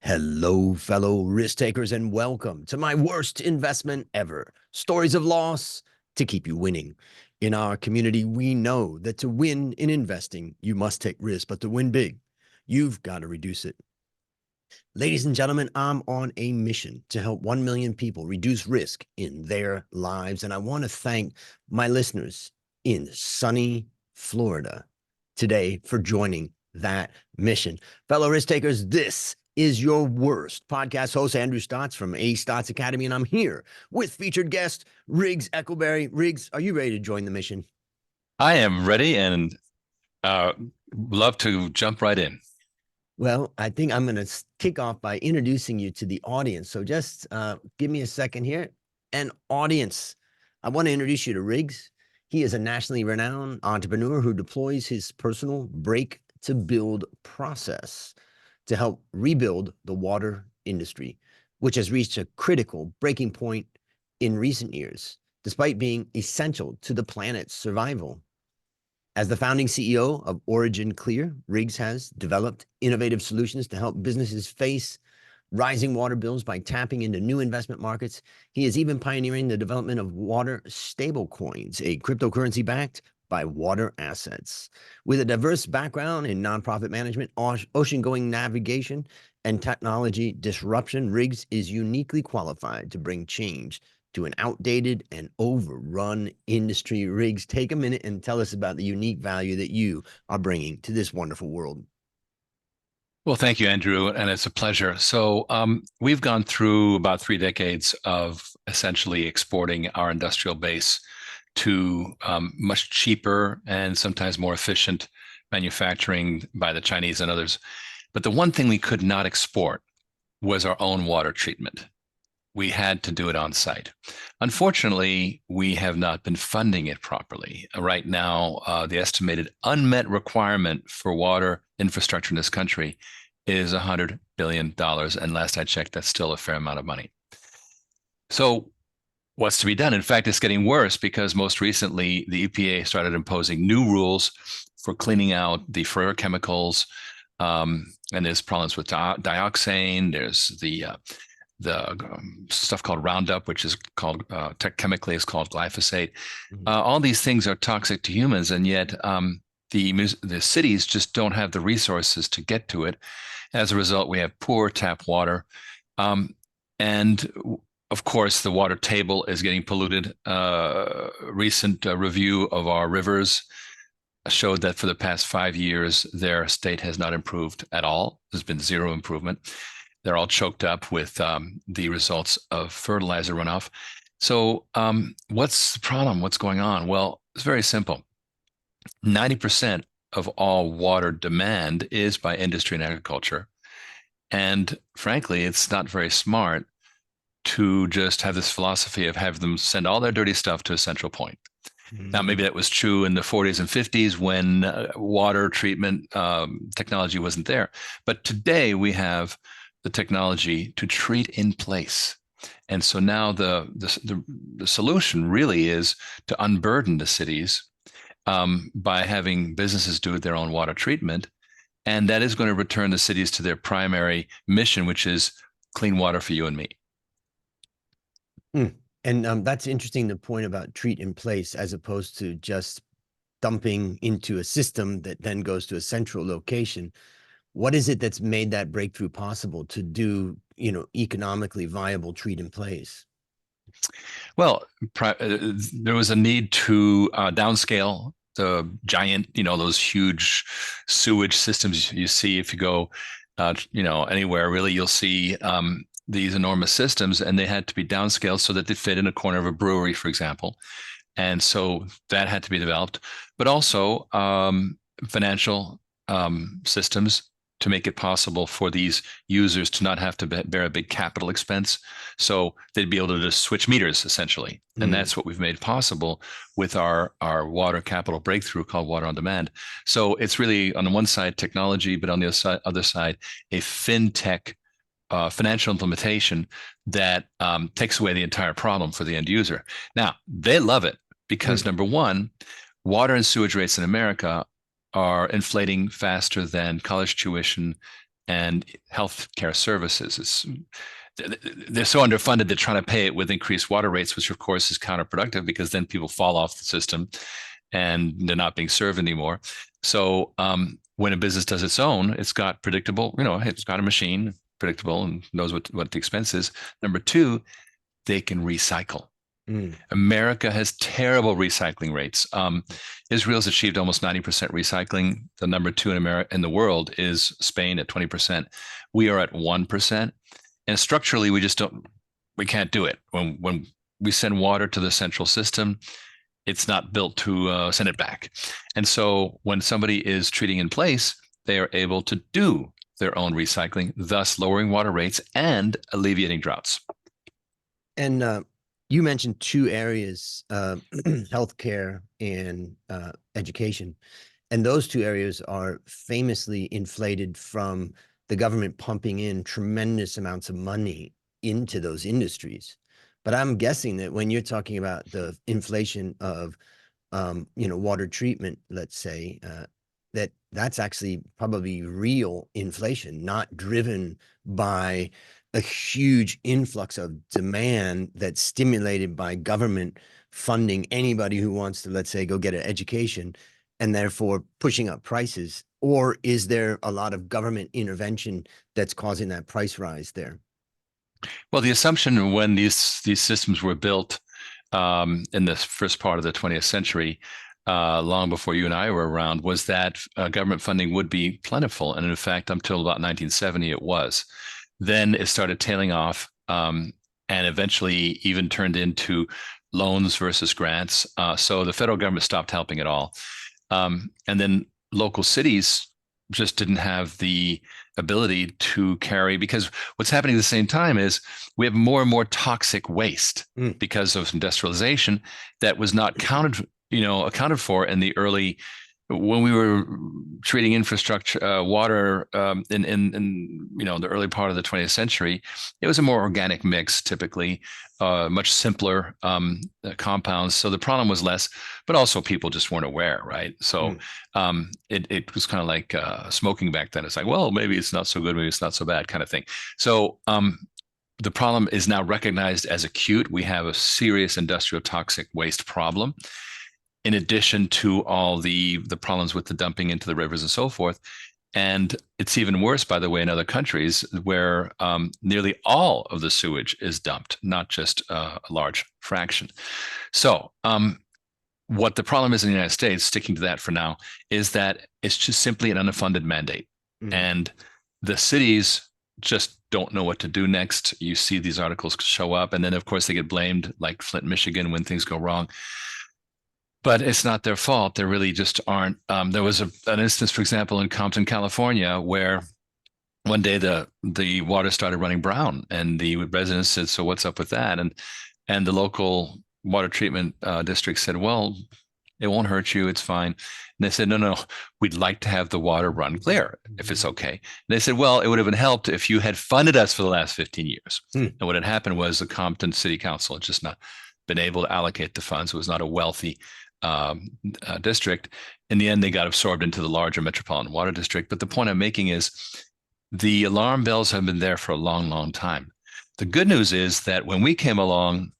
Hello, fellow risk takers, and welcome to my worst investment ever. Stories of loss to keep you winning. In our community, we know that to win in investing, you must take risk, but to win big, you've got to reduce it. Ladies and gentlemen, I'm on a mission to help 1 million people reduce risk in their lives. And I want to thank my listeners in sunny Florida today for joining that mission. Fellow risk takers, this is your worst podcast host, Andrew Stotts from A Stotts Academy. And I'm here with featured guest Riggs Eckelberry. Riggs, are you ready to join the mission? I am ready and love to jump right in. Well, I think I'm going to kick off by introducing you to the audience. So just give me a second here. And audience, I want to introduce you to Riggs. He is a nationally renowned entrepreneur who deploys his personal break to build process to help rebuild the water industry, which has reached a critical breaking point in recent years, despite being essential to the planet's survival. As the founding CEO of Origin Clear, Riggs has developed innovative solutions to help businesses face rising water bills by tapping into new investment markets. He is even pioneering the development of water stablecoins, a cryptocurrency backed by water assets. With a diverse background in nonprofit management, ocean-going navigation, and technology disruption, Riggs is uniquely qualified to bring change to an outdated and overrun industry. Riggs, take a minute and tell us about the unique value that you are bringing to this wonderful world. Well, thank you, Andrew, and it's a pleasure. So we've gone through about 3 decades of essentially exporting our industrial base to much cheaper and sometimes more efficient manufacturing by the Chinese and others. But the one thing we could not export was our own water treatment. We had to do it on site. Unfortunately, we have not been funding it properly. Right now, the estimated unmet requirement for water infrastructure in this country is $100 billion. And last I checked, that's still a fair amount of money. So what's to be done? In fact, it's getting worse because most recently, the EPA started imposing new rules for cleaning out the fluorochemicals. And there's problems with dioxane. There's the stuff called Roundup, which is called chemically is called glyphosate. All these things are toxic to humans, and yet the cities just don't have the resources to get to it. As a result, we have poor tap water, and of course, the water table is getting polluted. Recent review of our rivers showed that for the past 5 years, their state has not improved at all. There's been zero improvement. They're all choked up with the results of fertilizer runoff. So what's the problem? What's going on? Well, it's very simple. 90% of all water demand is by industry and agriculture. And frankly, it's not very smart to just have this philosophy of have them send all their dirty stuff to a central point. Now, maybe that was true in the 40s and 50s when water treatment technology wasn't there. But today we have the technology to treat in place. And so now the solution really is to unburden the cities by having businesses do their own water treatment. And that is going to return the cities to their primary mission, which is clean water for you and me. And that's interesting, the point about treat in place as opposed to just dumping into a system that then goes to a central location. What is it that's made that breakthrough possible to do, economically viable treat in place? Well, there was a need to downscale the giant, those huge sewage systems you see if you go, anywhere really, you'll see these enormous systems, and they had to be downscaled so that they fit in a corner of a brewery, for example. And so that had to be developed, but also financial systems to make it possible for these users to not have to bear a big capital expense. So they'd be able to just switch meters essentially. And that's what we've made possible with our water capital breakthrough called Water on Demand. So it's really on the one side technology, but on the other side, a fintech financial implementation that takes away the entire problem for the end user. Now, they love it because number one, water and sewage rates in America are inflating faster than college tuition and healthcare services. They're so underfunded, they're trying to pay it with increased water rates, which of course is counterproductive because then people fall off the system and they're not being served anymore. So when a business does its own, it's got predictable, it's got a machine, predictable, and knows what the expense is. Number two, they can recycle. America has terrible recycling rates. Israel's achieved almost 90% recycling. The number two in America in the world is Spain at 20%. We are at 1%. And structurally, we can't do it. When we send water to the central system, it's not built to send it back. And so when somebody is treating in place, they are able to do their own recycling, thus lowering water rates and alleviating droughts. And you mentioned two areas, healthcare and education. And those two areas are famously inflated from the government pumping in tremendous amounts of money into those industries. But I'm guessing that when you're talking about the inflation of, water treatment, let's say, that's actually probably real inflation, not driven by a huge influx of demand that's stimulated by government funding anybody who wants to, let's say, go get an education and therefore pushing up prices. Or is there a lot of government intervention that's causing that price rise there? Well, the assumption when these systems were built in the first part of the 20th century, long before you and I were around, was that government funding would be plentiful. And in fact, until about 1970, it was. Then it started tailing off and eventually even turned into loans versus grants. So the federal government stopped helping at all. And then local cities just didn't have the ability to carry, because what's happening at the same time is we have more and more toxic waste because of industrialization that was not accounted for in the early, when we were treating infrastructure, water in the early part of the 20th century. It was a more organic mix, typically, much simpler compounds. So the problem was less, but also people just weren't aware, right? So it was kind of like smoking back then. It's like, well, maybe it's not so good, maybe it's not so bad, kind of thing. So the problem is now recognized as acute. We have a serious industrial toxic waste problem, in addition to all the problems with the dumping into the rivers and so forth. And it's even worse, by the way, in other countries where nearly all of the sewage is dumped, not just a large fraction. So what the problem is in the United States, sticking to that for now, is that it's just simply an unfunded mandate. And the cities just don't know what to do next. You see these articles show up, and then, of course, they get blamed, like Flint, Michigan, when things go wrong. But it's not their fault. There really just aren't. There was an instance, for example, in Compton, California, where one day the water started running brown, and the residents said, "So what's up with that?" And the local water treatment district said, "Well, it won't hurt you. It's fine." And they said, "No, we'd like to have the water run clear if it's okay." And they said, "Well, it would have helped if you had funded us for the last 15 years." And what had happened was the Compton City Council had just not been able to allocate the funds. It was not a wealthy district. In the end, they got absorbed into the larger metropolitan water district. But the point I'm making is the alarm bells have been there for a long, long time. The good news is that when we came along,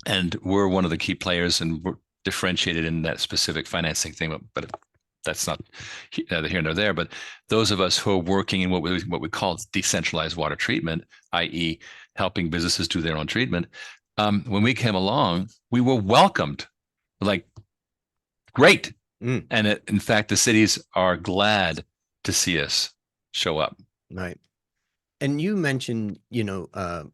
and we're one of the key players, and we're differentiated in that specific financing thing, but that's not neither here nor there. But those of us who are working in what we call decentralized water treatment, i.e., helping businesses do their own treatment, when we came along, we were welcomed like, great. And in fact, the cities are glad to see us show up. Right. And you mentioned, the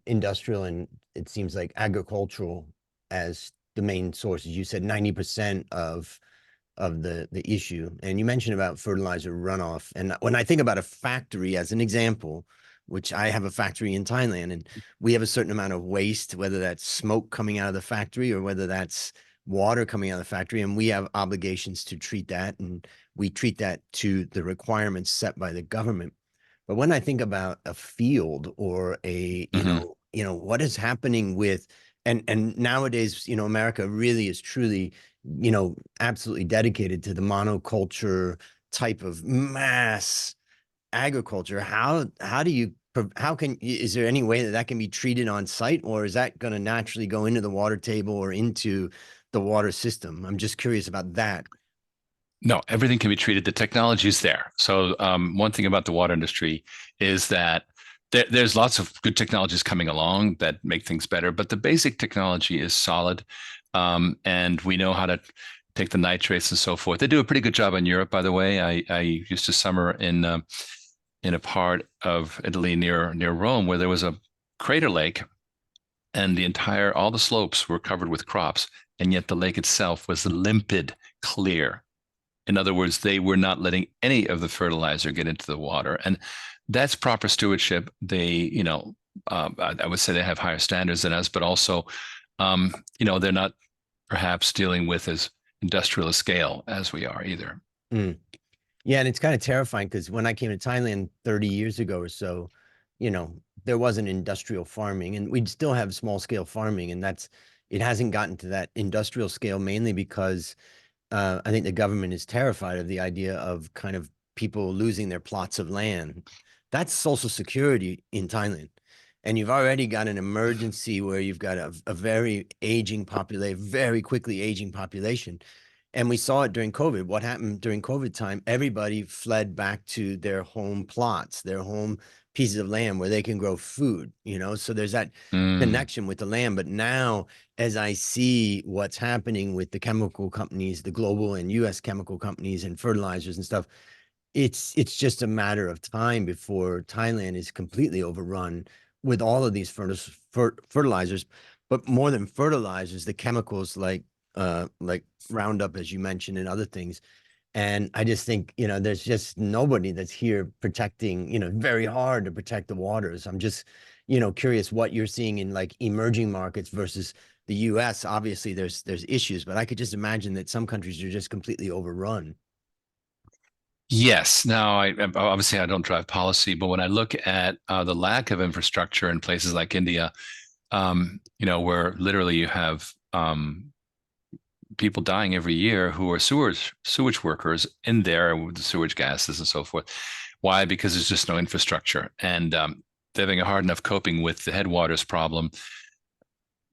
industrial and it seems like agricultural as the main sources. You said 90% of the issue. And you mentioned about fertilizer runoff. And when I think about a factory as an example, which I have a factory in Thailand, and we have a certain amount of waste, whether that's smoke coming out of the factory or whether that's water coming out of the factory, and we have obligations to treat that, and we treat that to the requirements set by the government. But when I think about a field or a, what is happening with, and nowadays, America really is truly, absolutely dedicated to the monoculture type of mass agriculture, how do you how can is there any way that that can be treated on site, or is that going to naturally go into the water table or into the water system? I'm just curious about that. No, everything can be treated. The technology is there. So one thing about the water industry is that there's lots of good technologies coming along that make things better, but the basic technology is solid. And we know how to take the nitrates and so forth. They do a pretty good job in Europe, by the way. I used to summer in a part of Italy near Rome where there was a crater lake, and all the slopes were covered with crops, and yet the lake itself was limpid, clear. In other words, they were not letting any of the fertilizer get into the water, and that's proper stewardship. I would say they have higher standards than us, but also, they're not perhaps dealing with as industrial a scale as we are either. Mm. Yeah, and it's kind of terrifying because when I came to Thailand 30 years ago or so, there wasn't industrial farming, and we'd still have small scale farming, and it hasn't gotten to that industrial scale mainly because I think the government is terrified of the idea of kind of people losing their plots of land. That's social security in Thailand. And you've already got an emergency where you've got a very aging population, very quickly aging population. And we saw it during COVID. What happened during COVID time? Everybody fled back to their home plots, their home pieces of land where they can grow food, So there's that Mm. connection with the land. But now, as I see what's happening with the chemical companies, the global and US chemical companies and fertilizers and stuff, it's just a matter of time before Thailand is completely overrun with all of these fertilizers. But more than fertilizers, the chemicals like Roundup, as you mentioned, and other things. And I just think, there's just nobody that's here protecting, very hard to protect the waters. I'm just, curious what you're seeing in like emerging markets versus the US. Obviously, there's issues, but I could just imagine that some countries are just completely overrun. Yes. Now, obviously I don't drive policy, but when I look at the lack of infrastructure in places like India, where literally you have people dying every year who are sewage workers in there with the sewage gases and so forth. Why? Because there's just no infrastructure, and they're having a hard enough coping with the headwaters problem,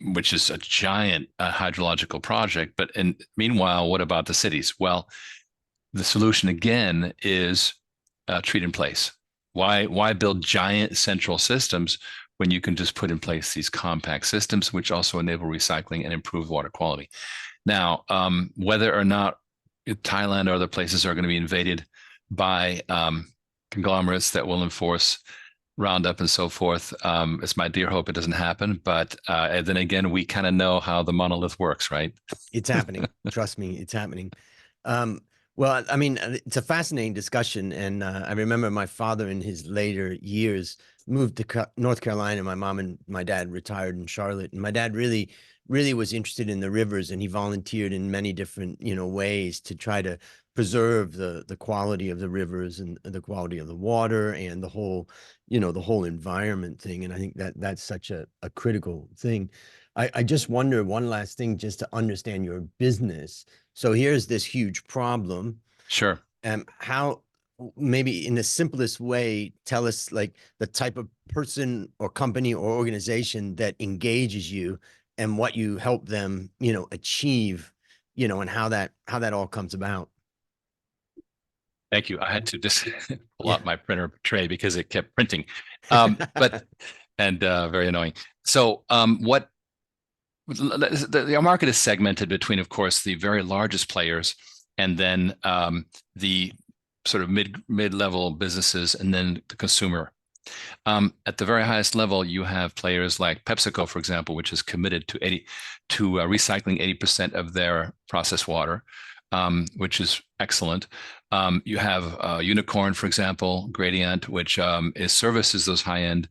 which is a giant hydrological project. But meanwhile, what about the cities? Well, the solution again is treat in place. Why build giant central systems when you can just put in place these compact systems, which also enable recycling and improve water quality? Now, whether or not Thailand or other places are going to be invaded by conglomerates that will enforce Roundup and so forth, it's my dear hope it doesn't happen. But then again, we kind of know how the monolith works, right? It's happening. Trust me, it's happening. Um, well, I mean, it's a fascinating discussion, and I remember my father in his later years moved to North Carolina. My mom and my dad retired in Charlotte, and my dad really was interested in the rivers, and he volunteered in many different, ways to try to preserve the quality of the rivers and the quality of the water and the whole environment thing. And I think that that's such a critical thing. I just wonder one last thing just to understand your business. So here's this huge problem. Sure. How maybe in the simplest way, tell us like the type of person or company or organization that engages you and what you help them, achieve, and how that all comes about. Thank you. I had to just pull Yeah. out my printer tray because it kept printing, but and very annoying. So, what the market is segmented between, of course, the very largest players, and then the sort of mid-level businesses, and then the consumer. At the very highest level, you have players like PepsiCo, for example, which is committed to recycling 80% of their processed water, which is excellent. You have Unicorn, for example, Gradient, which services those high-end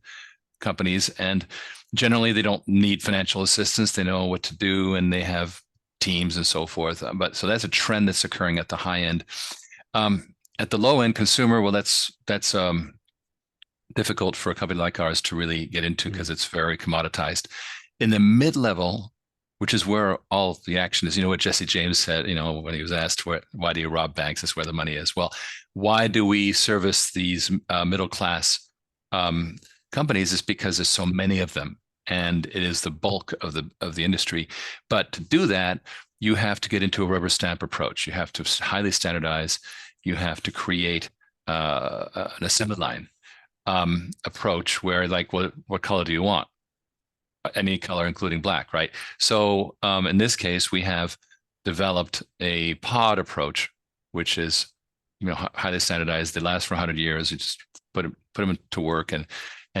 companies, and generally they don't need financial assistance. They know what to do, and they have teams and so forth. But so that's a trend that's occurring at the high end. At the low end consumer, well, that's difficult for a company like ours to really get into because it's very commoditized. In the mid level, which is where all the action is. You know what Jesse James said, when he was asked, why do you rob banks? That's where the money is. Well, why do we service these middle class um, companies? Is because there's so many of them, and it is the bulk of the industry. But to do that, you have to get into a rubber stamp approach. You have to highly standardize. You have to create an assembly line approach where, like, what color do you want? Any color, including black, right? So in this case, we have developed a pod approach, which is highly standardized. They last for 100 years. You just put them to work and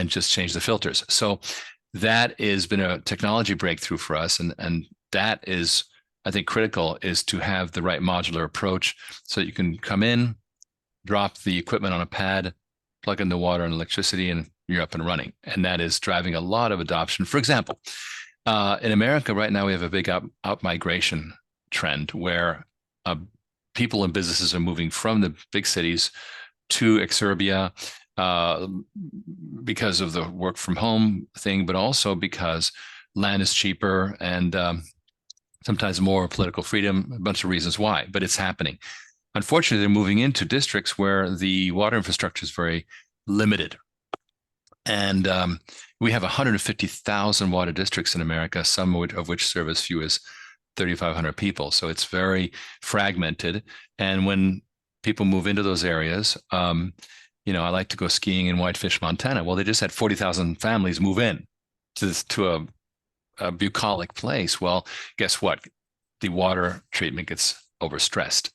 just change the filters. So that has been a technology breakthrough for us, and that is, I think, critical, is to have the right modular approach so that you can come in, drop the equipment on a pad, plug in the water and electricity, and you're up and running. And that is driving a lot of adoption. For example, in America right now, we have a big out migration trend where people and businesses are moving from the big cities to exurbia because of the work from home thing, but also because land is cheaper and sometimes more political freedom, a bunch of reasons why, but it's happening. Unfortunately, they're moving into districts where the water infrastructure is very limited. And we have 150,000 water districts in America, some of which serve as few as 3,500 people. So it's very fragmented. And when people move into those areas, I like to go skiing in Whitefish, Montana. Well, they just had 40,000 families move in to a bucolic place. Well, guess what? The water treatment gets overstressed.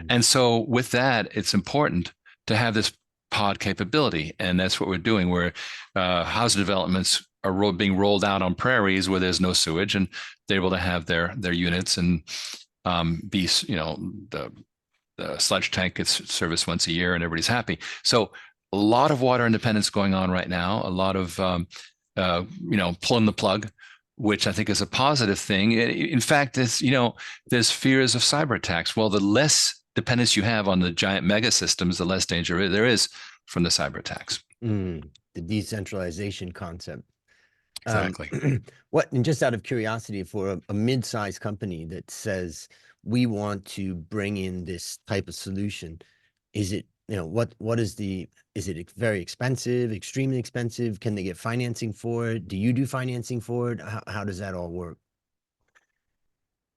And so with that, it's important to have this pod capability. And that's what we're doing, where housing developments are being rolled out on prairies where there's no sewage, and they're able to have their units and be, the sludge tank gets serviced once a year and everybody's happy. So a lot of water independence going on right now, a lot of, pulling the plug, which I think is a positive thing. In fact, there's fears of cyber attacks. Well, the less dependence you have on the giant mega systems, the less danger there is from the cyber attacks. The decentralization concept. Exactly. And just out of curiosity, for a mid-sized company that says we want to bring in this type of solution, is it, is it very expensive, extremely expensive? Can they get financing for it? Do you do financing for it? How does that all work?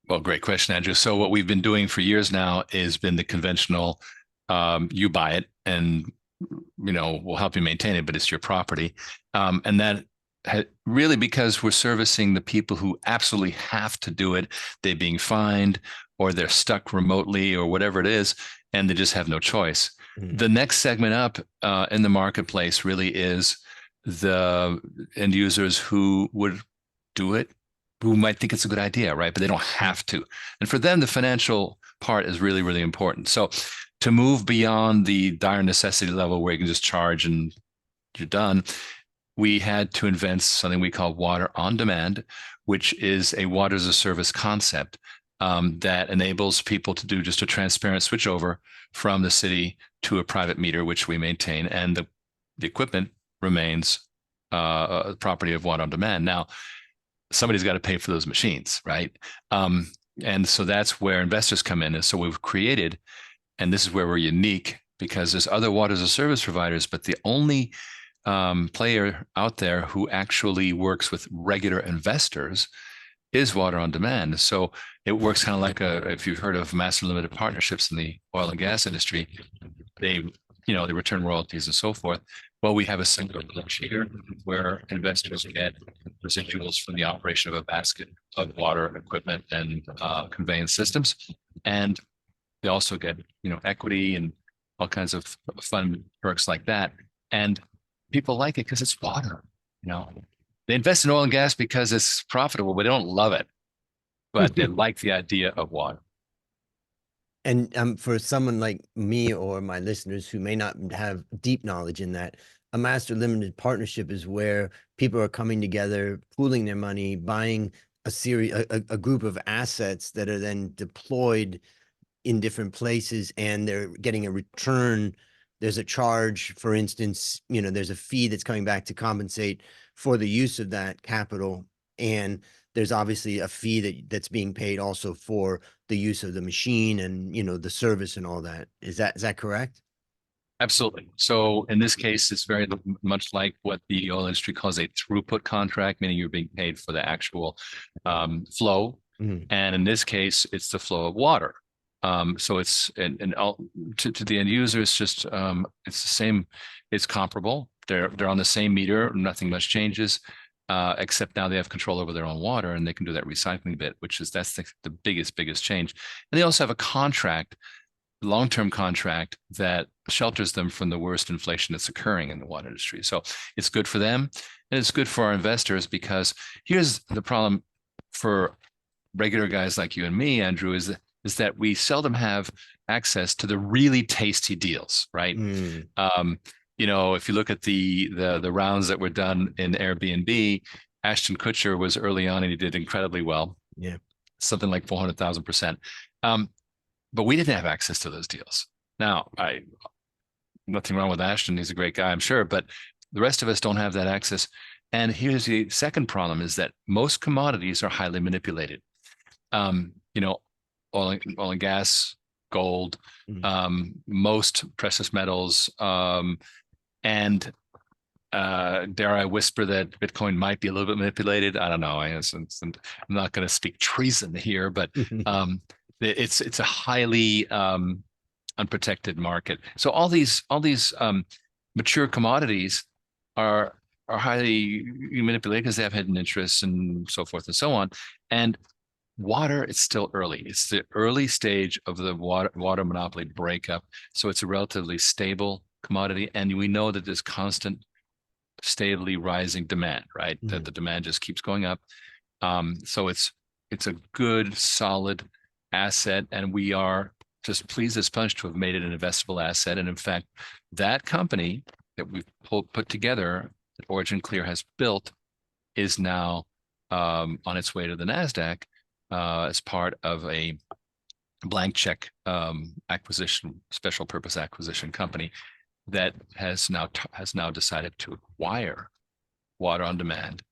Well, great question, Andrew. So what we've been doing for years now has been the conventional, you buy it and, we'll help you maintain it, but it's your property. And that really, because we're servicing the people who absolutely have to do it, they're being fined or they're stuck remotely or whatever it is, and they just have no choice. The next segment up in the marketplace really is the end users who would do it, who might think it's a good idea, right? But they don't have to. And for them, the financial part is really, really important. So to move beyond the dire necessity level where you can just charge and you're done, we had to invent something we call water on demand, which is a water as a service concept that enables people to do just a transparent switchover from the city to a private meter, which we maintain, and the equipment remains property of water on demand. Now, somebody's got to pay for those machines, right? And so that's where investors come in. And so we've created, and this is where we're unique, because there's other water as a service providers, but the only player out there who actually works with regular investors is water on demand. So it works kind of like if you've heard of master limited partnerships in the oil and gas industry, they return royalties and so forth. Well, we have a single approach here where investors get residuals from the operation of a basket of water equipment and conveyance systems. And they also get, equity and all kinds of fun perks like that. And people like it because it's water. They invest in oil and gas because it's profitable, but they don't love it. But they like the idea of water. And for someone like me or my listeners who may not have deep knowledge in that, a master limited partnership is where people are coming together, pooling their money, buying a group of assets that are then deployed in different places, and they're getting a return. There's a charge, for instance, there's a fee that's coming back to compensate for the use of that capital. And there's obviously a fee that's being paid also for the use of the machine and, the service and all that. Is that correct? Absolutely. So in this case, it's very much like what the oil industry calls a throughput contract, meaning you're being paid for the actual flow. Mhm. And in this case, it's the flow of water. So it's to the end user, it's just it's the same, it's comparable. They're on the same meter, nothing much changes, except now they have control over their own water and they can do that recycling bit, that's the biggest change. And they also have a contract, long-term contract that shelters them from the worst inflation that's occurring in the water industry. So it's good for them and it's good for our investors, because here's the problem for regular guys like you and me, Andrew, is that we seldom have access to the really tasty deals, right? Mm, If you look at the rounds that were done in Airbnb, Ashton Kutcher was early on and he did incredibly well, yeah. something like 400,000%. But we didn't have access to those deals. Now, nothing wrong with Ashton. He's a great guy, I'm sure, but the rest of us don't have that access. And here's the second problem, is that most commodities are highly manipulated. Um, you know, oil and gas, gold, Mm. most precious metals, and dare I whisper that Bitcoin might be a little bit manipulated? I don't know. I'm not going to speak treason here, but it's a highly unprotected market. So all these mature commodities are highly manipulated because they have hidden interests and so forth and so on. And water, it's still early. It's the early stage of the water monopoly breakup. So it's a relatively stable commodity. And we know that there's constant, stably rising demand, right? That Mm. the demand just keeps going up. So it's a good, solid asset, and we are just pleased as punch to have made it an investable asset. And in fact, that company that we've put together, that Origin Clear has built, is now on its way to the NASDAQ as part of a blank check acquisition, special purpose acquisition company that has now decided to acquire Water on Demand,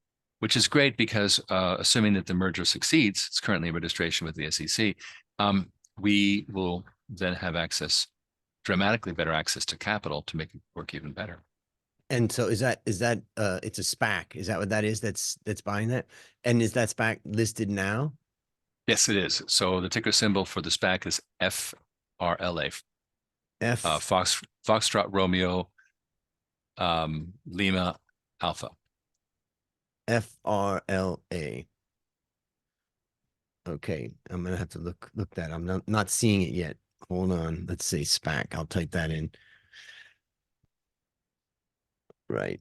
which is great because assuming that the merger succeeds, it's currently in registration with the SEC, we will then have dramatically better access to capital to make it work even better. And so is that it's a SPAC? Is that what that is? That's buying that? And is that SPAC listed now? Yes, it is. So the ticker symbol for the SPAC is FRLA, F Foxtrot Romeo Lima Alpha. FRLA. Okay, I'm gonna have to look that. I'm not seeing it yet. Hold on. Let's see, SPAC. I'll type that in. Right.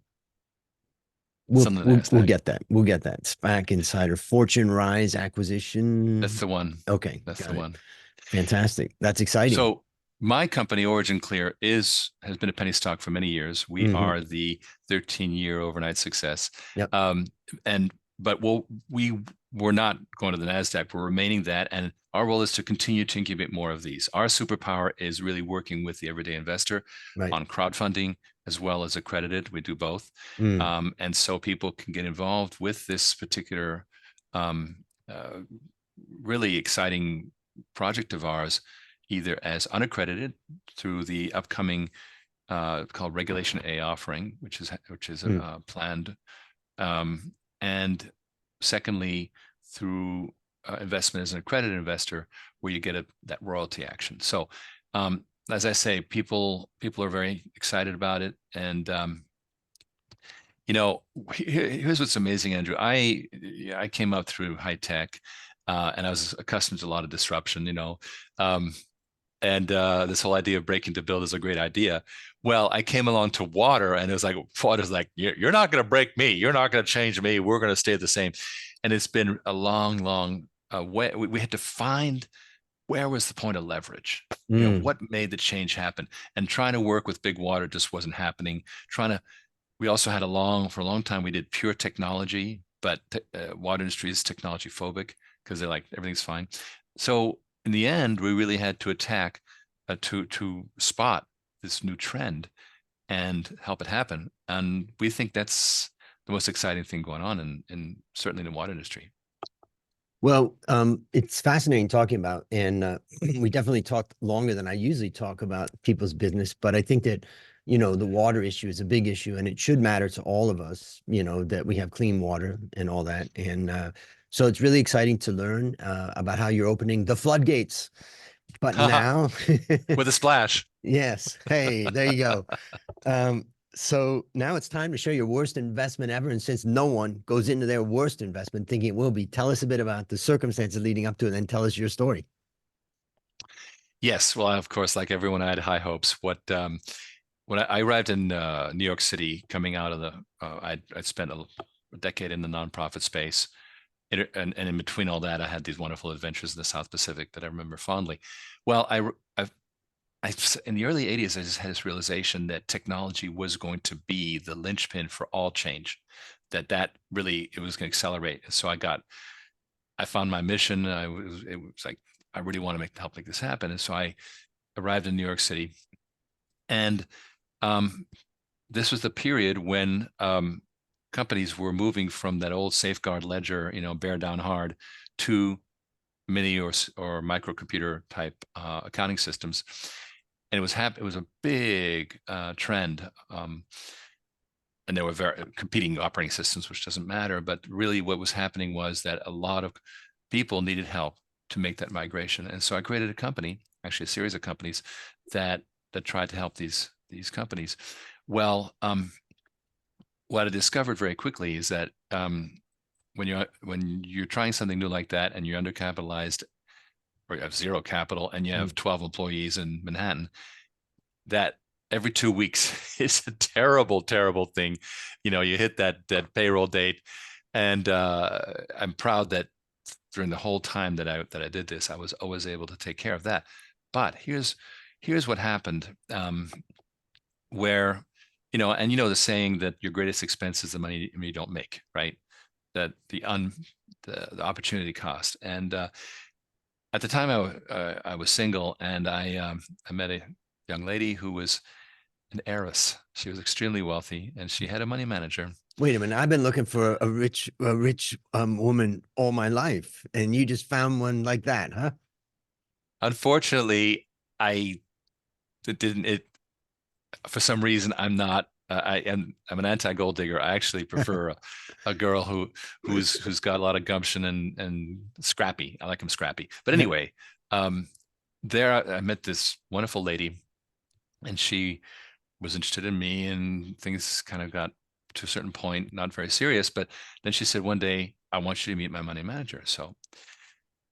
We'll Something we'll that we'll NASDAQ. get that. We'll get that. SPAC Insider Fortune Rise That's acquisition. the one. Okay, That's got the it. one. Fantastic. That's exciting. So my company, Origin Clear, has been a penny stock for many years. We Hmm. are the 13-year overnight success. Yep. But we were not going to the NASDAQ. We're remaining that. And our role is to continue to incubate more of these. Our superpower is really working with the everyday investor Right. on crowdfunding as well as accredited. We do both. Mm. And so people can get involved with this particular um, uh, really exciting project of ours, either as unaccredited through the upcoming called Regulation A offering, which is Mm. planned, and secondly through investment as an accredited investor, where you get that royalty action. So, as I say, people are very excited about it, and here's what's amazing, Andrew. I came up through high tech, and I was accustomed to a lot of disruption. Um, and this whole idea of breaking to build is a great idea. Well, I came along to water, and it was like water's like, you're not going to break me. You're not going to change me. We're going to stay the same. And it's been a long way. We had to find where was the point of leverage. Mm. What made the change happen? And trying to work with big water just wasn't happening. We also had for a long time, we did pure technology, but water industry is technology phobic because they're like, everything's fine. So in the end, we really had to attack to spot this new trend and help it happen. And we think that's the most exciting thing going on in certainly in the water industry. Well, it's fascinating talking about, and we definitely talked longer than I usually talk about people's business. But I think that, the water issue is a big issue, and it should matter to all of us, that we have clean water and all that. And so it's really exciting to learn about how you're opening the floodgates. But now, With a splash. yes, hey, there you go. Um, so now it's time to show your worst investment ever. And since no one goes into their worst investment thinking it will be, tell us a bit about the circumstances leading up to it, and then tell us your story. Yes, well, of course, like everyone, I had high hopes. When I arrived in New York City, coming out of I'd spent a decade in the nonprofit space, and in between all that, I had these wonderful adventures in the South Pacific that I remember fondly. Well, I in the early '80s, I just had this realization that technology was going to be the linchpin for all change, that really it was going to accelerate. So I found my mission. It was like I really want to help make this happen, and so I arrived in New York City, and um, this was the period when companies were moving from that old safeguard ledger, bear down hard, to mini or microcomputer type accounting systems, and it was a big trend. And there were very competing operating systems, which doesn't matter. But really, what was happening was that a lot of people needed help to make that migration, and so I created a company, actually a series of companies that tried to help these companies. Well, what I discovered very quickly is that when you're trying something new like that and you're undercapitalized or you have zero capital and you have 12 employees in Manhattan, that every 2 weeks is a terrible, terrible thing. You hit that payroll date, and I'm proud that during the whole time that I did this, I was always able to take care of that. But here's what happened, where and the saying that your greatest expense is the money you don't make, right? That the opportunity cost. And at the time, I was single, and I met a young lady who was an heiress. She was extremely wealthy, and she had a money manager. Wait a minute. I've been looking for a rich woman all my life, and you just found one like that, huh? Unfortunately, I it didn't. It for some reason I'm an anti-gold digger. I actually prefer a girl who's got a lot of gumption and scrappy. I like them scrappy. But anyway, um, there I met this wonderful lady, and she was interested in me, and things kind of got to a certain point, not very serious. But then she said one day, "I want you to meet my money manager." So,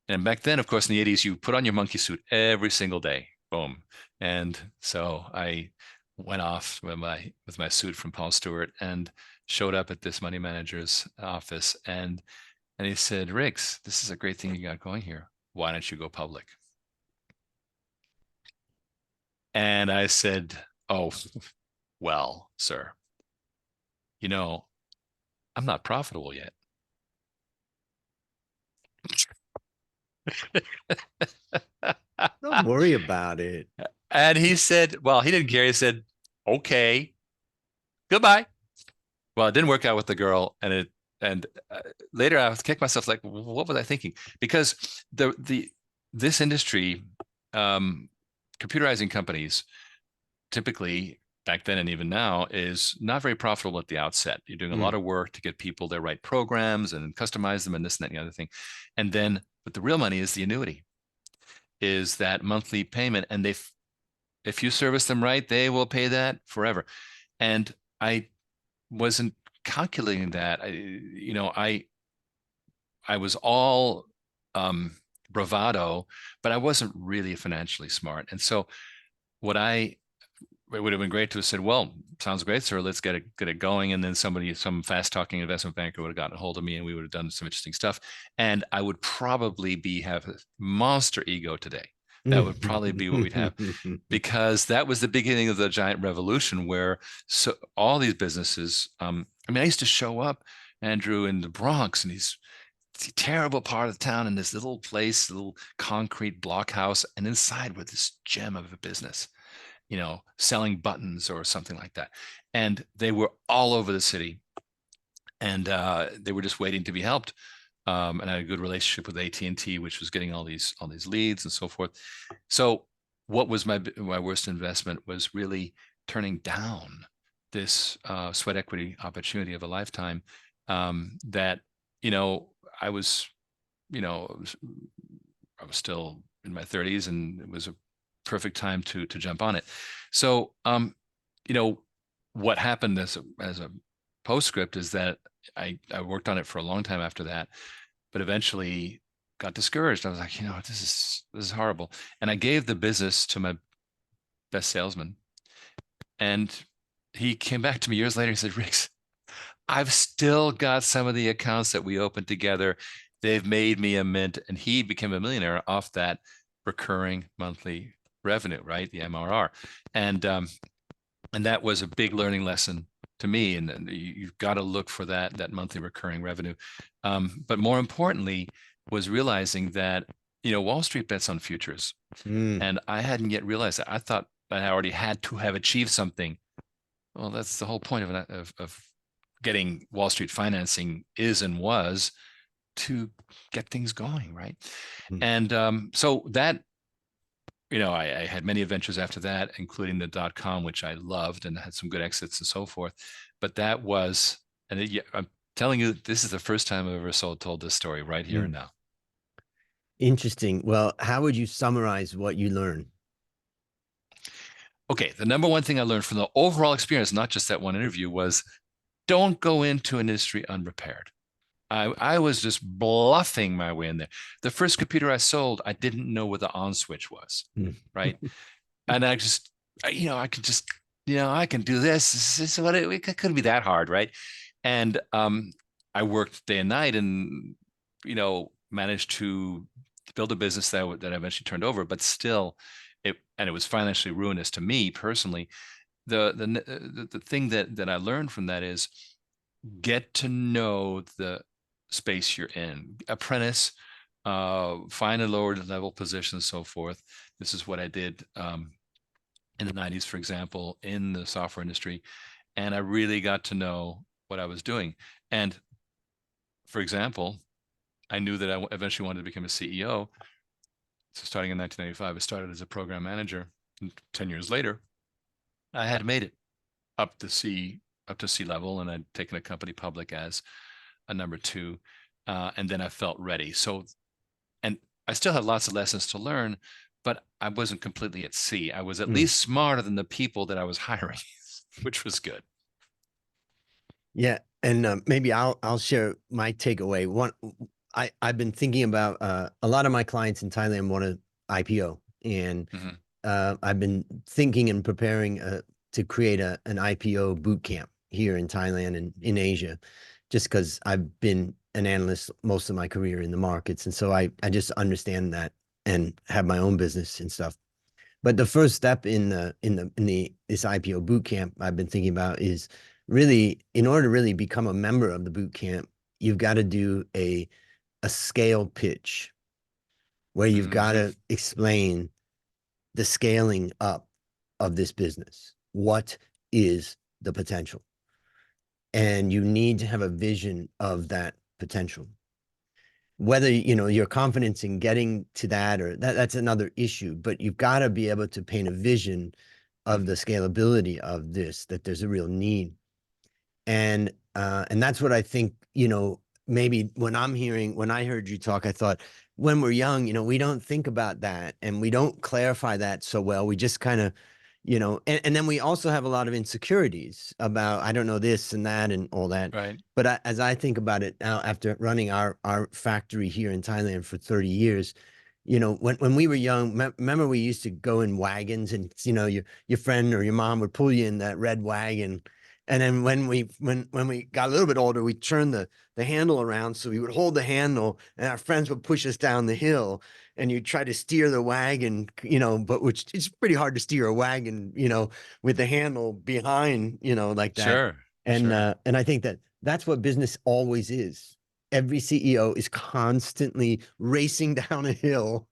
and back then, of course, in the '80s, you put on your monkey suit every single day. Boom. And so I went off with my suit from Paul Stewart and showed up at this money manager's office, and he said, "Riggs, this is a great thing you got going here. Why don't you go public?" And I said, "Oh, well, sir, you know, I'm not profitable yet." Don't worry about it. And he said, well, he didn't care. He said, "Okay, goodbye." Well, it didn't work out with the girl, and later I was kicked myself like, what was I thinking? Because this industry, um, computerizing companies, typically back then and even now, is not very profitable at the outset. You're doing a lot Mm. of work to get people their right programs and customize them and this and that and the other thing, and then but the real money is the annuity, is that monthly payment, and if you service them right, they will pay that forever. And I wasn't calculating that. I was all bravado, but I wasn't really financially smart. And so what I it would have been great to have said, "Well, sounds great, sir. Let's get it going." And then some fast talking investment banker would have gotten a hold of me, and we would have done some interesting stuff. And I would probably have a monster ego today. That would probably be what we'd have, because that was the beginning of the giant revolution where so all these businesses. I mean, I used to show up, Andrew, in the Bronx, and these terrible part of the town, in this little place, little concrete block house, and inside with this gem of a business, selling buttons or something like that. And they were all over the city, and they were just waiting to be helped. and I had a good relationship with AT&T, which was getting all these leads and so forth. So what was my worst investment was really turning down this sweat equity opportunity of a lifetime. That I was I was still in my 30s, and it was a perfect time to jump on it. So what happened as a postscript is that I worked on it for a long time after that, but eventually got discouraged. I was like, this is horrible. And I gave the business to my best salesman. And he came back to me years later and said, Riggs, I've still got some of the accounts that we opened together. They've made me a mint. And he became a millionaire off that recurring monthly revenue, right? The MRR. And that was a big learning lesson to me. And you've got to look for that monthly recurring revenue. But more importantly, was realizing that, Wall Street bets on futures. Mm. And I hadn't yet realized that. I thought I already had to have achieved something. Well, that's the whole point of getting Wall Street financing is and was to get things going, right? Mm. And so that, I had many adventures after that, including the .com, which I loved and had some good exits and so forth. But that was, I'm telling you, this is the first time I've ever told this story right here and now. Interesting. Well, how would you summarize what you learned? Okay, the number one thing I learned from the overall experience, not just that one interview, was don't go into an industry unprepared. I was just bluffing my way in there. The first computer I sold, I didn't know where the on switch was, right? And I just, I could just, I can do this. This is what it couldn't be that hard, right? And I worked day and night, and managed to build a business that I eventually turned over. But still, it was financially ruinous to me personally. The thing that I learned from that is get to know the space you're in. Apprentice, find a lower level position, and so forth. This is what I did in the 90s, for example, in the software industry. And I really got to know what I was doing. And for example, I knew that I eventually wanted to become a CEO. So starting in 1995, I started as a program manager. And 10 years later, I had made it up to C level, and I'd taken a company public as a number two. And then I felt ready. So, and I still had lots of lessons to learn, but I wasn't completely at sea. I was at least smarter than the people that I was hiring, which was good. Yeah, and maybe I'll share my takeaway. I've been thinking about a lot of my clients in Thailand want to IPO, and I've been thinking and preparing to create an IPO boot camp here in Thailand and in Asia, just because I've been an analyst most of my career in the markets, and so I just understand that and have my own business and stuff. But the first step in this IPO boot camp I've been thinking about is really, in order to really become a member of the boot camp, you've got to do a scale pitch where you've got to explain the scaling up of this business. What is the potential? And you need to have a vision of that potential. Whether your confidence in getting to that or that's another issue, but you've got to be able to paint a vision of the scalability of this, that there's a real need. And that's what I think, maybe when I heard you talk, I thought when we're young, we don't think about that and we don't clarify that so well. We just kind of, and then we also have a lot of insecurities about, I don't know this and that and all that. Right. But as I think about it now, after running our factory here in Thailand for 30 years, when we were young, remember we used to go in wagons and, your friend or your mom would pull you in that red wagon. And then when we got a little bit older, we turned the handle around. So we would hold the handle and our friends would push us down the hill and you try to steer the wagon, but which it's pretty hard to steer a wagon, with the handle behind, like that. Sure. And, Sure. and I think that's what business always is. Every CEO is constantly racing down a hill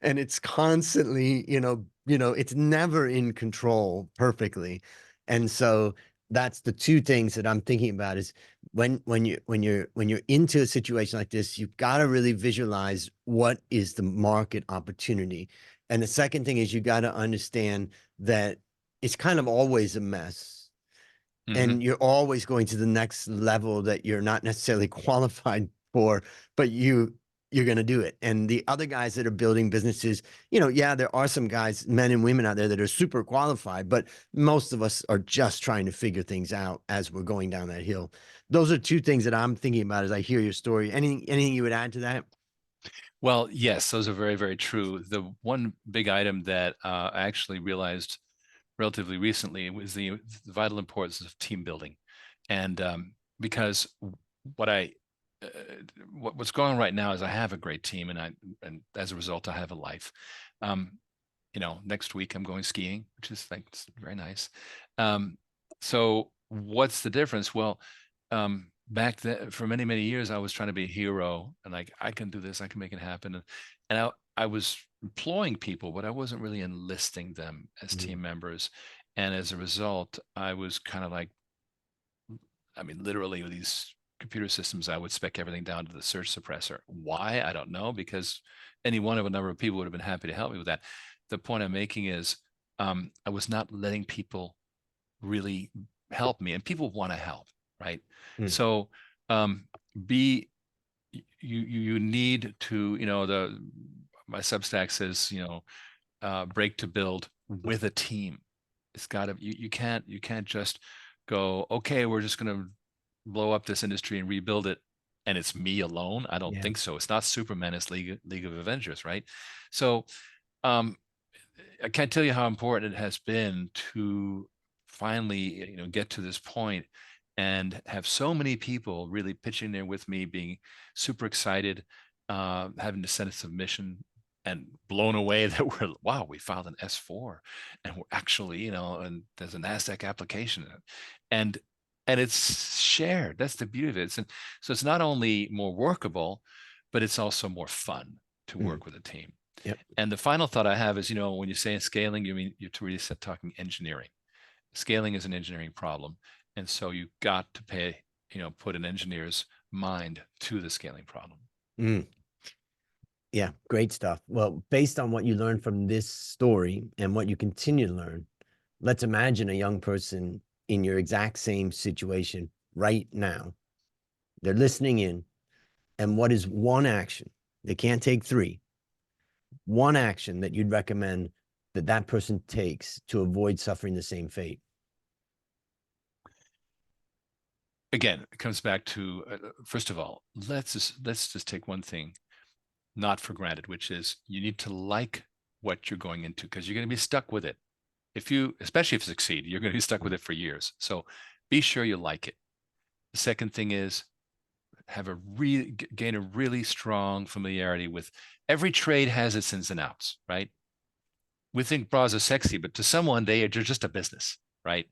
and it's constantly, it's never in control perfectly. And so that's the two things that I'm thinking about is when you're into a situation like this, you've got to really visualize what is the market opportunity. And the second thing is you got to understand that it's kind of always a mess Hmm. and you're always going to the next level that you're not necessarily qualified for, but you're going to do it. And the other guys that are building businesses, yeah, there are some guys, men and women out there that are super qualified, but most of us are just trying to figure things out as we're going down that hill. Those are two things that I'm thinking about as I hear your story. Anything you would add to that? Well, yes, those are very, very true. The one big item that I actually realized relatively recently was the vital importance of team building, and because what I uh, what's going on right now is I have a great team, and as a result, I have a life. Um, next week I'm going skiing, which is like very nice. Um, so what's the difference? Well, back then for many, many years, I was trying to be a hero and like, I can do this, I can make it happen. And I was employing people, but I wasn't really enlisting them as Mhm. team members. And as a result, I was kind of like, I mean, literally with these computer systems, I would spec everything down to the search suppressor. Why? I don't know, because any one of a number of people would have been happy to help me with that. The point I'm making is I was not letting people really help me, and people want to help, right? Mm. So um, be you need to, the my Substack says, break to build with a team. It's got to you can't just go, okay, we're just going to blow up this industry and rebuild it and it's me alone. I don't Yeah. think so. It's not Superman, it's League of Avengers, right? So um I can't tell you how important it has been to finally, get to this point and have so many people really pitching there with me, being super excited, having to send a submission and blown away that wow, we filed an S4 and we're actually, and there's a NASDAQ application and and it's shared. That's the beauty of it. So it's not only more workable, but it's also more fun to Mm. work with a team. Yep. And the final thought I have is, when you say scaling, you mean you're really talking engineering. Scaling is an engineering problem. And so you got to put an engineer's mind to the scaling problem. Mm. Yeah, great stuff. Well, based on what you learned from this story and what you continue to learn, let's imagine a young person in your exact same situation right now. They're listening in. And what is one action? They can't take three. One action that you'd recommend that that person takes to avoid suffering the same fate. Again, it comes back to first of all, let's just take one thing not for granted, which is you need to like what you're going into because you're going to be stuck with it. Especially if you succeed, you're going to be stuck with it for years. So be sure you like it. The second thing is gain a really strong familiarity with every trade has its ins and outs, right? We think bras are sexy, but to someone they're just a business, right?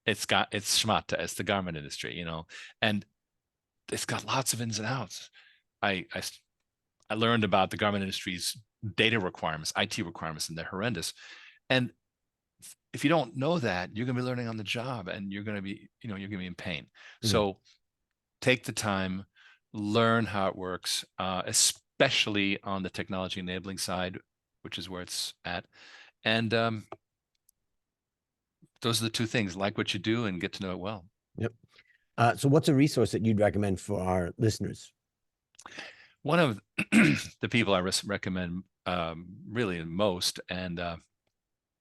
It's schmata, it's the garment industry, and it's got lots of ins and outs. I learned about the garment industry's data requirements, IT requirements, and they're horrendous. And if you don't know that, you're going to be learning on the job, and you're going to be in pain. Mm. So take the time, learn how it works, especially on the technology enabling side, which is where it's at. And those are the two things: like what you do and get to know it well. Yep. So, what's a resource that you'd recommend for our listeners? One of the people I recommend really most, and a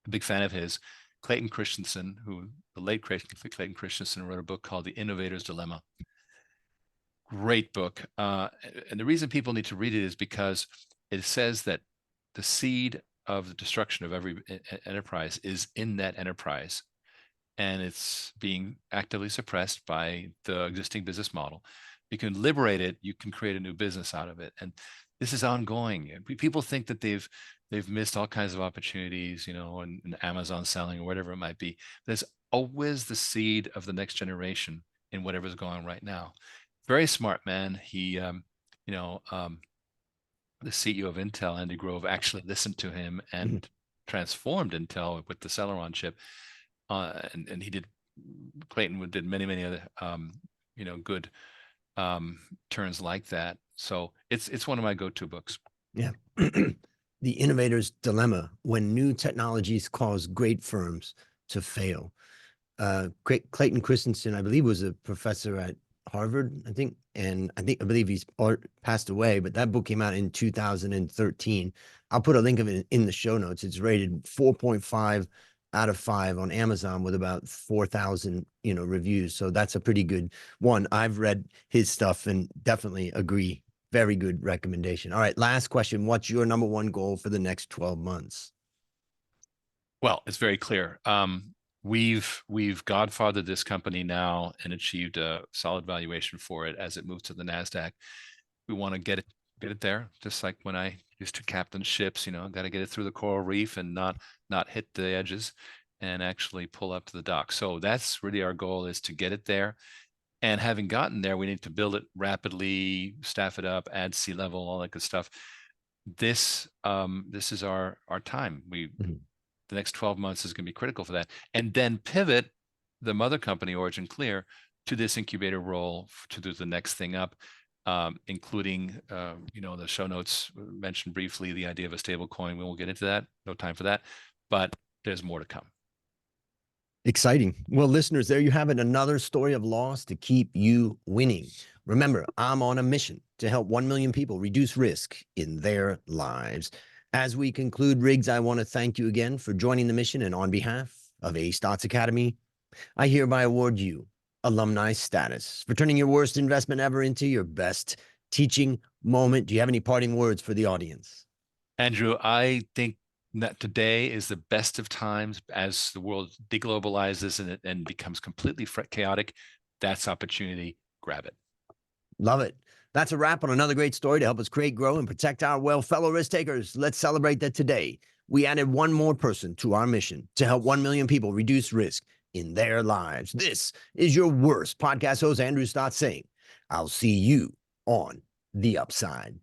big fan of his, Clayton Christensen, who the late Clayton Christensen wrote a book called The Innovator's Dilemma. Great book. And the reason people need to read it is because it says that the seed of the destruction of every enterprise is in that enterprise, and it's being actively suppressed by the existing business model. You can liberate it, you can create a new business out of it. And this is ongoing. People think that they've missed all kinds of opportunities, and Amazon selling or whatever it might be. There's always the seed of the next generation in whatever's going on right now. Very smart man. He you know, the CEO of Intel, Andy Grove, actually listened to him Mhm. and transformed Intel with the Celeron chip. And he did Clayton did many other good turns like that. So it's one of my go-to books. Yeah. The Innovator's Dilemma: When New Technologies Cause Great Firms to Fail. Clayton Christensen, I believe, was a professor at Harvard, I think, and I believe he's passed away, but that book came out in 2013. I'll put a link of it in the show notes. It's rated 4.5 out of 5 on Amazon with about 4,000, reviews. So that's a pretty good one. I've read his stuff and definitely agree. Very good recommendation. All right, last question. What's your number one goal for the next 12 months? Well, it's very clear. We've godfathered this company now and achieved a solid valuation for it as it moves to the NASDAQ. We want to get it there, just like when I used to captain ships. Got to get it through the coral reef and not hit the edges, and actually pull up to the dock. So that's really our goal, is to get it there. And having gotten there, we need to build it rapidly, staff it up, add sea level, all that good stuff. This is our time. The next 12 months is going to be critical for that, and then pivot the mother company, Origin Clear, to this incubator role to do the next thing up, including the show notes mentioned briefly the idea of a stable coin. We won't get into that. No time for that, but there's more to come. Exciting. Well, listeners, there you have it. Another story of loss to keep you winning. Remember, I'm on a mission to help 1 million people reduce risk in their lives. As we conclude, Riggs, I want to thank you again for joining the mission. And on behalf of A Stotts Academy, I hereby award you alumni status for turning your worst investment ever into your best teaching moment. Do you have any parting words for the audience? Andrew, I think that today is the best of times as the world deglobalizes and becomes completely chaotic. That's opportunity. Grab it. Love it. That's a wrap on another great story to help us create, grow, and protect our wealth. Fellow risk takers, let's celebrate that today we added one more person to our mission to help 1 million people reduce risk in their lives. This is your worst podcast host, Andrew Stott, saying, I'll see you on the upside.